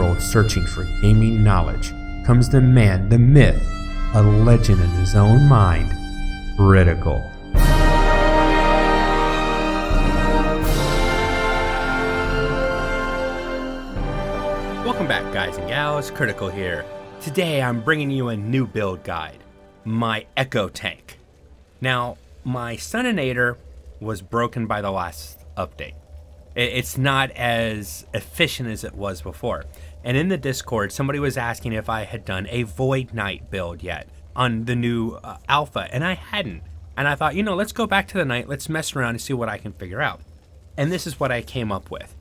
world searching for gaming knowledge comes the man, the myth, a legend in his own mind, Critical. Welcome back, guys and gals. Critical here. Today I'm bringing you a new build guide, my Echo tank. Now, my Suninator was broken by the last update. It's not as efficient as it was before. And in the Discord, somebody was asking if I had done a Void Knight build yet on the new alpha, and I hadn't. And I thought, you know, let's go back to the Knight, let's mess around and see what I can figure out. And this is what I came up with.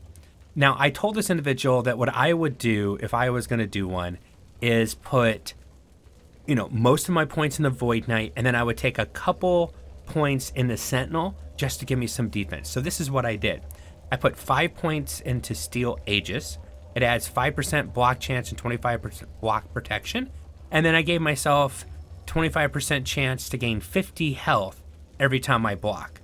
Now, I told this individual that what I would do if I was going to do one is put, you know, most of my points in the Void Knight, and then I would take a couple points in the Sentinel just to give me some defense. So this is what I did. I put 5 points into Steel Aegis. It adds 5% block chance and 25% block protection. And then I gave myself 25% chance to gain 50 health every time I block.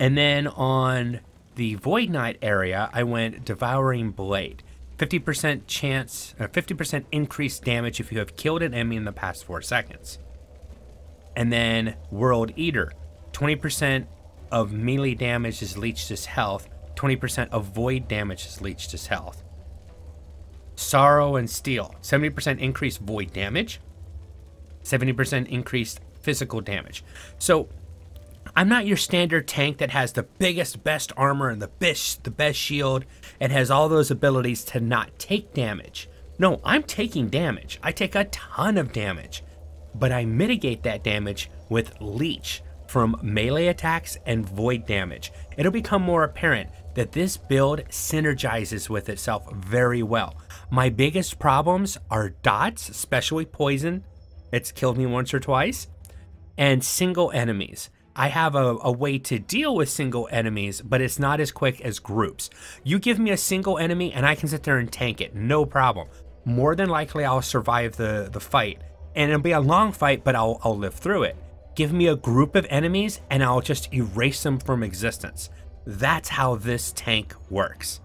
And then on the Void Knight area, I went Devouring Blade. 50% chance, 50% increased damage if you have killed an enemy in the past 4 seconds. And then World Eater. 20% of melee damage is leached as health, 20% of void damage is leached as health. Sorrow and Steel, 70% increased void damage, 70% increased physical damage. So I'm not your standard tank that has the biggest, best armor and the best shield and has all those abilities to not take damage. No, I'm taking damage. I take a ton of damage, but I mitigate that damage with Leech from melee attacks and void damage. It'll become more apparent that this build synergizes with itself very well. My biggest problems are dots, especially poison. It's killed me once or twice. And single enemies. I have a way to deal with single enemies, but it's not as quick as groups. You give me a single enemy and I can sit there and tank it, no problem. More than likely I'll survive the fight. And it'll be a long fight, but I'll live through it. Give me a group of enemies and I'll just erase them from existence. That's how this tank works.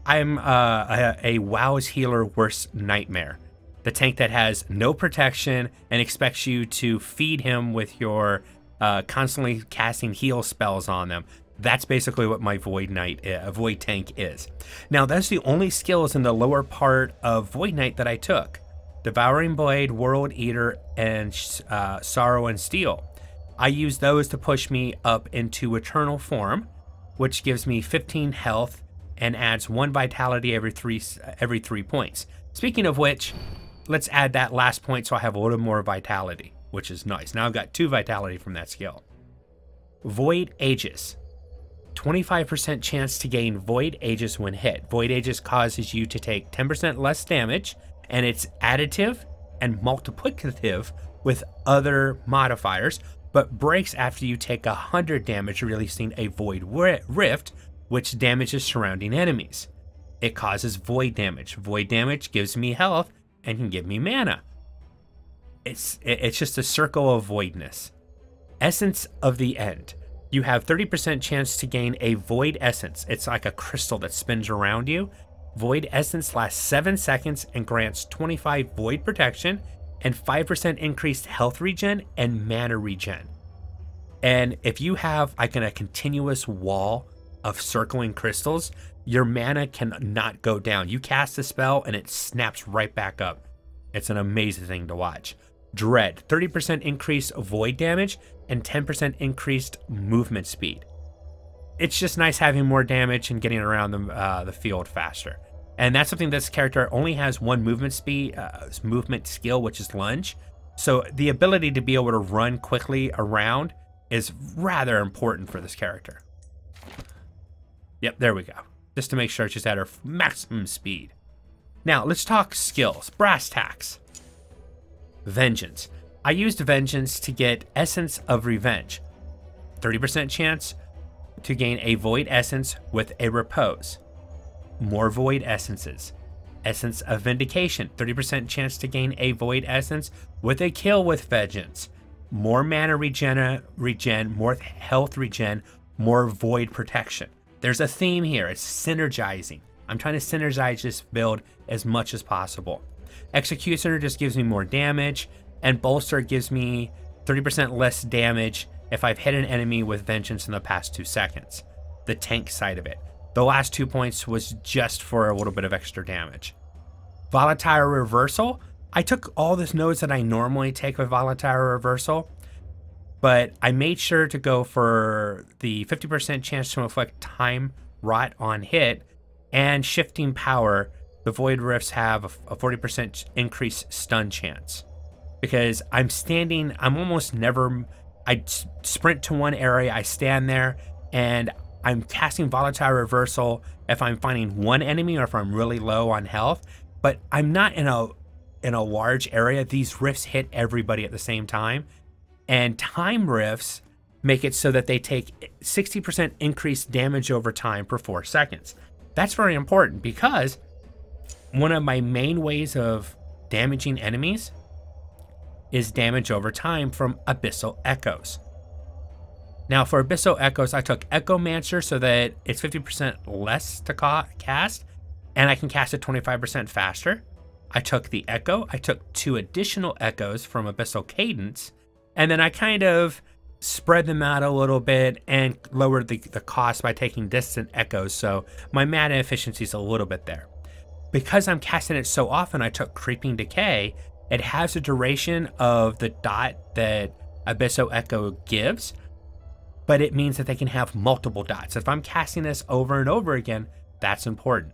I'm a WoW's healer worst nightmare. The tank that has no protection and expects you to feed him with your constantly casting heal spells on them. That's basically what my Void tank is. Now, that's the only skills in the lower part of Void Knight that I took. Devouring Blade, World Eater, and Sorrow and Steel. I use those to push me up into Eternal Form, which gives me 15 health and adds 1 vitality every 3 points. Speaking of which, let's add that last point so I have a little more vitality, which is nice. Now I've got 2 vitality from that skill. Void Aegis. 25% chance to gain Void Aegis when hit. Void Aegis causes you to take 10% less damage, and it's additive and multiplicative with other modifiers, but breaks after you take 100 damage, releasing a Void Rift, which damages surrounding enemies. It causes void damage. Void damage gives me health and can give me mana. It's just a circle of voidness. Essence of the End. You have 30% chance to gain a Void Essence. It's like a crystal that spins around you. Void Essence lasts 7 seconds and grants 25 void protection and 5% increased health regen and mana regen. And if you have like a continuous wall of circling crystals, your mana cannot go down. You cast a spell and it snaps right back up. It's an amazing thing to watch. Dread, 30% increased void damage and 10% increased movement speed. It's just nice having more damage and getting around the field faster. And that's something this character only has 1 movement speed, movement skill, which is lunge. So the ability to be able to run quickly around is rather important for this character. Yep, there we go. Just to make sure she's at her maximum speed. Now let's talk skills. Brass tacks. Vengeance. I used Vengeance to get Essence of Revenge. 30% chance to gain a Void Essence with a Repose. More Void Essences. Essence of Vindication. 30% chance to gain a Void Essence with a kill with Vengeance. More mana regen, more health regen, more void protection. There's a theme here. It's synergizing. I'm trying to synergize this build as much as possible. Executioner just gives me more damage, and Bolster gives me 30% less damage if I've hit an enemy with Vengeance in the past 2 seconds. The tank side of it. The last 2 points was just for a little bit of extra damage. Volatile Reversal. I took all the nodes that I normally take with Volatile Reversal, but I made sure to go for the 50% chance to inflict Time Rot on hit and Shifting Power. The Void Rifts have a 40% increased stun chance. Because I'm almost never, I sprint to one area, I stand there, and I'm casting Volatile Reversal if I'm finding one enemy or if I'm really low on health, but I'm not in a large area. These rifts hit everybody at the same time, and time rifts make it so that they take 60% increased damage over time per 4 seconds. That's very important because one of my main ways of damaging enemies is damage over time from Abyssal Echoes. Now for Abyssal Echoes, I took Necromancer so that it's 50% less to cast, and I can cast it 25% faster. I took the Echo, I took 2 additional Echoes from Abyssal Cadence, and then I kind of spread them out a little bit and lowered the cost by taking Distant Echoes, so my mana efficiency is a little bit there. Because I'm casting it so often, I took Creeping Decay. It has a duration of the dot that Abyssal Echo gives, but it means that they can have multiple dots. If I'm casting this over and over again, that's important.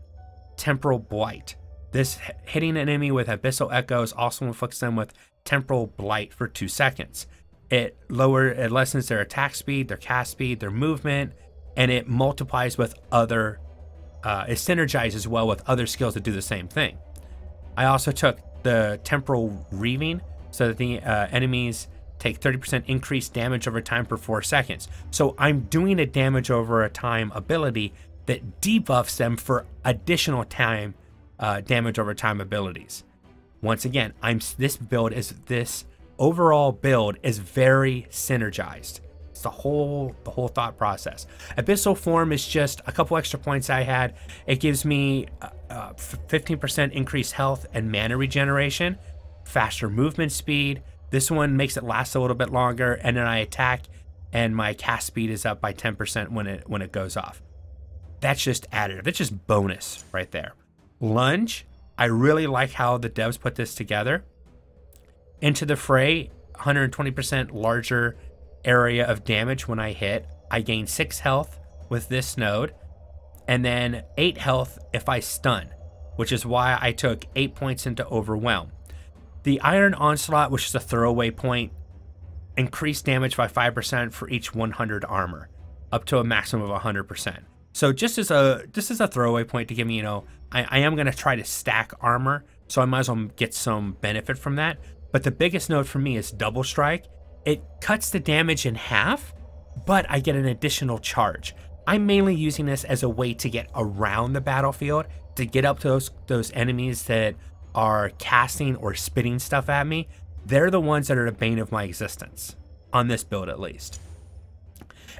Temporal Blight. This hitting an enemy with Abyssal Echoes also inflicts them with Temporal Blight for 2 seconds. It lessens their attack speed, their cast speed, their movement, and it multiplies with other, it synergizes well with other skills that do the same thing. I also took the Temporal Reaving so that the enemies take 30% increased damage over time per 4 seconds. So I'm doing a damage over a time ability that debuffs them for additional time damage over time abilities. Once again, this overall build is very synergized. It's the whole thought process. Abyssal Form is just a couple extra points I had. It gives me 15% increased health and mana regeneration, faster movement speed. This one makes it last a little bit longer, and then I attack and my cast speed is up by 10% when it goes off. That's just additive. That's just bonus right there. Lunge, I really like how the devs put this together. Into the Fray, 120% larger area of damage when I hit. I gain 6 health with this node, and then 8 health if I stun, which is why I took 8 points into Overwhelm. The Iron Onslaught, which is a throwaway point, increased damage by 5% for each 100 armor, up to a maximum of 100%. So just as a throwaway point to give me, you know, I am going to try to stack armor, so I might as well get some benefit from that. But the biggest node for me is Double Strike. It cuts the damage in half, but I get an additional charge. I'm mainly using this as a way to get around the battlefield, to get up to those enemies that are casting or spitting stuff at me. They're the ones that are the bane of my existence, on this build at least.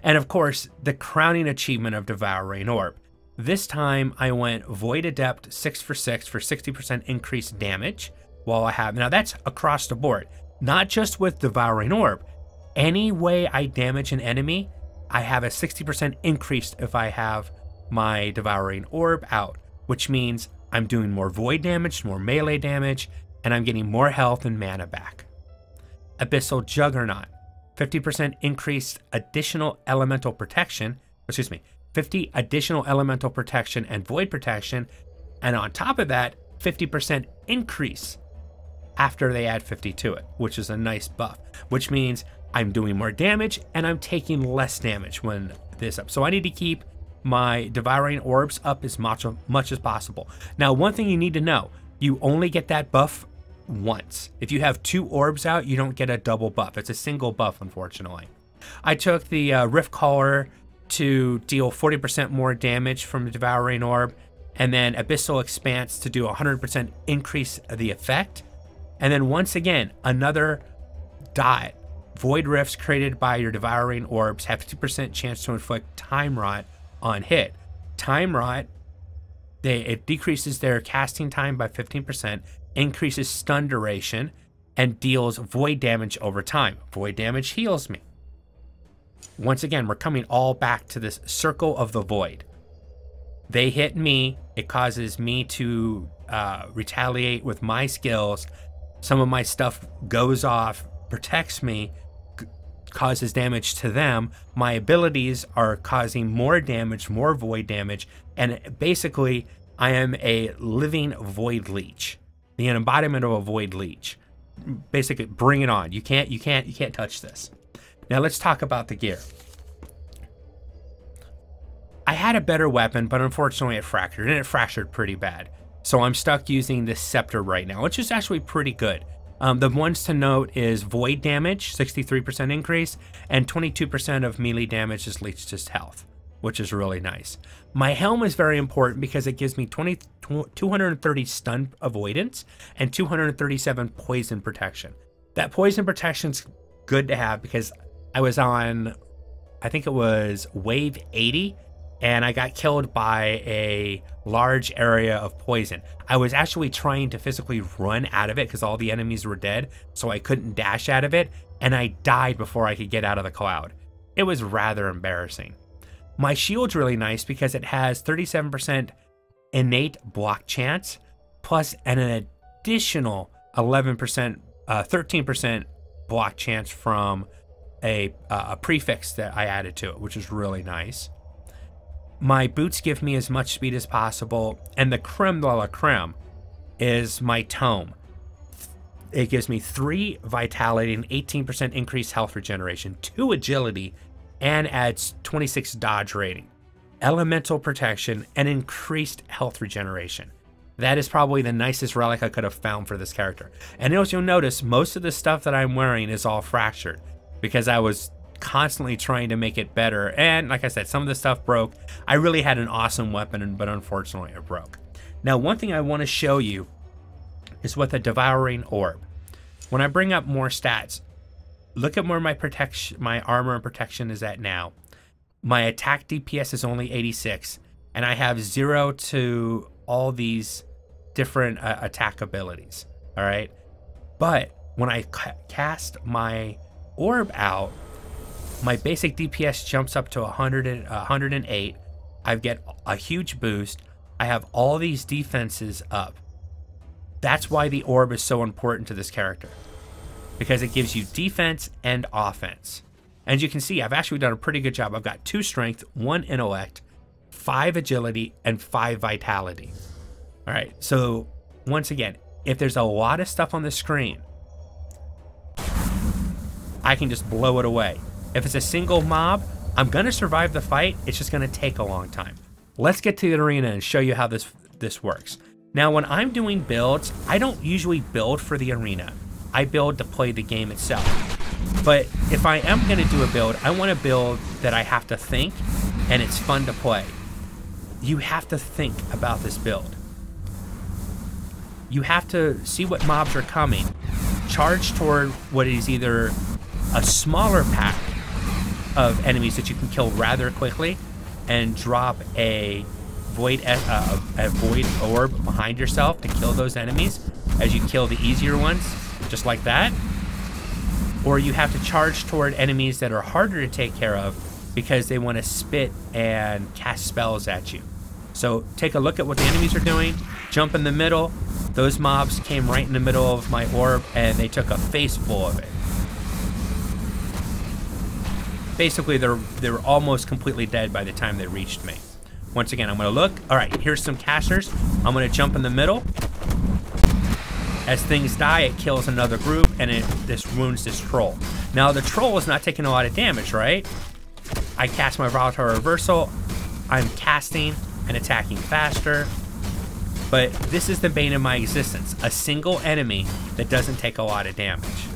And of course, the crowning achievement of Devouring Orb. This time I went Void Adept 6 for 6 for 60% increased damage while I have, now that's across the board, not just with Devouring Orb. Any way I damage an enemy, I have a 60% increase if I have my Devouring Orb out, which means I'm doing more void damage, more melee damage, and I'm getting more health and mana back. Abyssal Juggernaut, 50% increased additional elemental protection, 50 additional elemental protection and void protection, and on top of that, 50% increase after they add 50 to it, which is a nice buff, which means I'm doing more damage and I'm taking less damage when this up. So I need to keep my Devouring Orbs up as much as possible. Now, one thing you need to know, you only get that buff once. If you have 2 orbs out, you don't get a double buff. It's a single buff, unfortunately. I took the Rift Caller to deal 40% more damage from the Devouring Orb, and then Abyssal Expanse to do 100% increase of the effect. And then once again, another dot. Void Rifts created by your Devouring Orbs have 50% chance to inflict Time Rot on hit. Time Rot It decreases their casting time by 15%, increases stun duration, and deals void damage over time. Void damage heals me. Once again, we're coming all back to this circle of the void. They hit me, it causes me to retaliate with my skills. Some of my stuff goes off, protects me, causes damage to them. My abilities are causing more damage, more void damage, and basically I am a living void leech, the embodiment of a void leech. Basically, bring it on. You can't touch this. Now let's talk about the gear. I had a better weapon, but unfortunately it fractured, and it fractured pretty bad. So I'm stuck using this scepter right now, which is actually pretty good. The ones to note is void damage, 63% increase, and 22% of melee damage is leached to health, which is really nice. My helm is very important because it gives me 230 stun avoidance and 237 poison protection. That poison protection's good to have because I was on, I think it was wave 80, and I got killed by a large area of poison. I was actually trying to physically run out of it because all the enemies were dead, so I couldn't dash out of it, and I died before I could get out of the cloud. It was rather embarrassing. My shield's really nice because it has 37% innate block chance, plus an additional 13% block chance from a prefix that I added to it, which is really nice. My boots give me as much speed as possible, and the creme de la creme is my tome. It gives me 3 vitality and 18% increased health regeneration, 2 agility, and adds 26 dodge rating, elemental protection, and increased health regeneration. That is probably the nicest relic I could have found for this character. And as you'll notice, most of the stuff that I'm wearing is all fractured because I was constantly trying to make it better. And like I said, some of the stuff broke. I really had an awesome weapon, but unfortunately it broke. Now, one thing I want to show you is with a devouring orb. When I bring up more stats, look at where my protection, my armor and protection is at now. My attack DPS is only 86, and I have 0 to all these different attack abilities. All right, but when I cast my orb out, my basic DPS jumps up to 108. I get a huge boost. I have all these defenses up. That's why the orb is so important to this character, because it gives you defense and offense. As you can see, I've actually done a pretty good job. I've got 2 strength, 1 intellect, 5 agility, and 5 vitality. All right, so once again, if there's a lot of stuff on the screen, I can just blow it away. If it's a single mob, I'm gonna survive the fight. It's just gonna take a long time. Let's get to the arena and show you how this works. Now, when I'm doing builds, I don't usually build for the arena. I build to play the game itself. But if I am gonna do a build, I wanna build that I have to think and it's fun to play. You have to think about this build. You have to see what mobs are coming, charge toward what is either a smaller pack of enemies that you can kill rather quickly, and drop a void orb behind yourself to kill those enemies as you kill the easier ones, just like that. Or you have to charge toward enemies that are harder to take care of because they want to spit and cast spells at you. So take a look at what the enemies are doing, jump in the middle. Those mobs came right in the middle of my orb and they took a face full of it. Basically, they were almost completely dead by the time they reached me. Once again, I'm gonna look. All right, here's some casters. I'm gonna jump in the middle. As things die, it kills another group and this wounds this troll. Now the troll is not taking a lot of damage, right? I cast my volatile reversal. I'm casting and attacking faster. But this is the bane of my existence. A single enemy that doesn't take a lot of damage.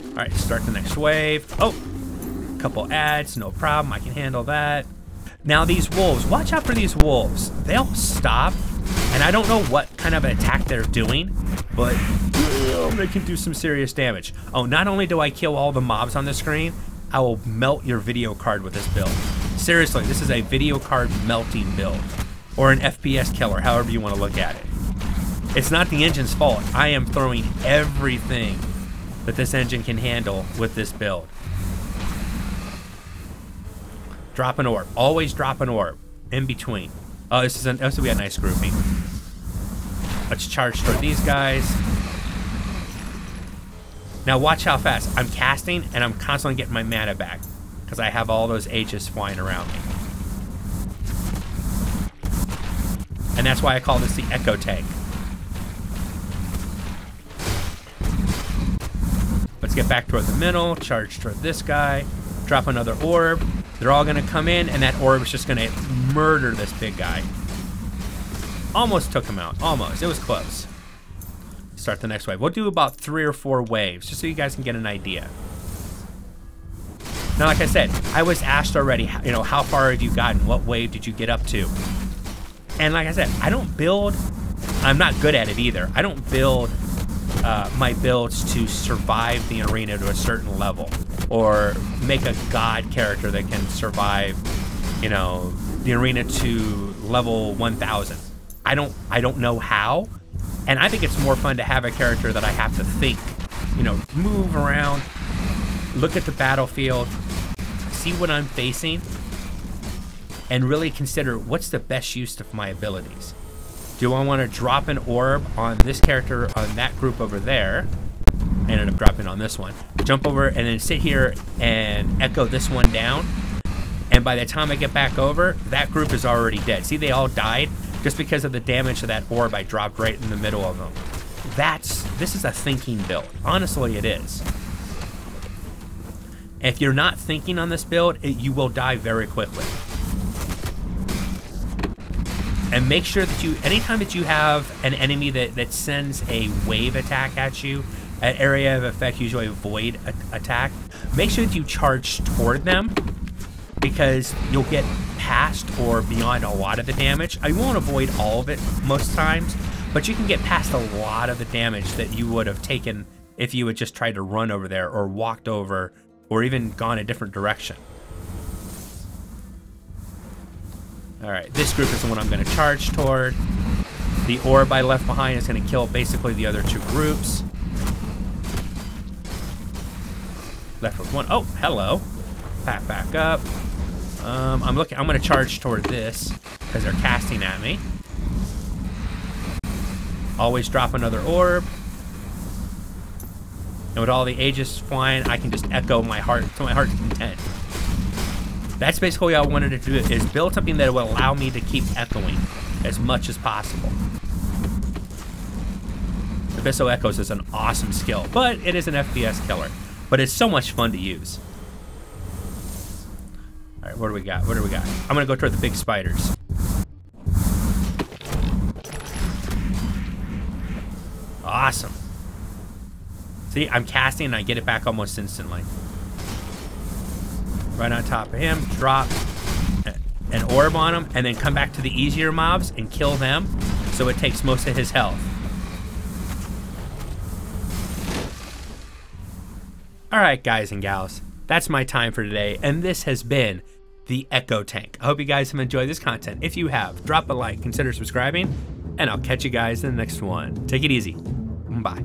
All right, start the next wave. Oh, couple adds, no problem, I can handle that. Now these wolves, watch out for these wolves. They'll stop, and I don't know what kind of an attack they're doing, but they can do some serious damage. Oh, not only do I kill all the mobs on the screen, I will melt your video card with this build. Seriously, this is a video card melting build, or an FPS killer, however you want to look at it. It's not the engine's fault. I am throwing everything that this engine can handle with this build. Drop an orb. Always drop an orb in between. Oh, this will be a nice grouping. Let's charge toward these guys. Now watch how fast. I'm casting and I'm constantly getting my mana back because I have all those Aegis flying around me. And that's why I call this the Echo Tank. Let's get back toward the middle, charge toward this guy, drop another orb. They're all gonna come in and that orb is just gonna murder this big guy. Almost took him out, almost, it was close. Start the next wave. We'll do about 3 or 4 waves, just so you guys can get an idea. Now, like I said, I was asked already, you know, how far have you gotten? What wave did you get up to? And like I said, I don't build, I'm not good at it either. I don't build my builds to survive the arena to a certain level, or make a god character that can survive, you know, the arena to level 1000. I don't know how. And I think it's more fun to have a character that I have to think, you know, move around, look at the battlefield, see what I'm facing, and really consider what's the best use of my abilities. Do I want to drop an orb on this character on that group over there? I ended up dropping on this one. Jump over and then sit here and echo this one down. And by the time I get back over, that group is already dead. See, they all died just because of the damage of that orb I dropped right in the middle of them. This is a thinking build. Honestly, it is. If you're not thinking on this build, you will die very quickly. And make sure that you, anytime that you have an enemy that sends a wave attack at you, an area of effect, usually a void attack, make sure that you charge toward them, because you'll get past or beyond a lot of the damage. I won't avoid all of it most times, but you can get past a lot of the damage that you would have taken if you had just tried to run over there or walked over or even gone a different direction. All right, this group is the one I'm going to charge toward. The orb I left behind is going to kill basically the other 2 groups. Left with 1. Oh, hello. Back up. I'm going to charge toward this because they're casting at me. Always drop another orb. And with all the Aegis flying, I can just echo my heart to my heart's content. That's basically what I wanted to do, is build something that will allow me to keep echoing as much as possible. Abyssal Echoes is an awesome skill, but it is an FPS killer. But it's so much fun to use. All right, what do we got? What do we got? I'm gonna go toward the big spiders. Awesome. See, I'm casting and I get it back almost instantly. Right on top of him, drop an orb on him, and then come back to the easier mobs and kill them, so it takes most of his health. Alright guys and gals, that's my time for today, and this has been the Echo Tank. I hope you guys have enjoyed this content. If you have, drop a like, consider subscribing, and I'll catch you guys in the next one. Take it easy. Bye.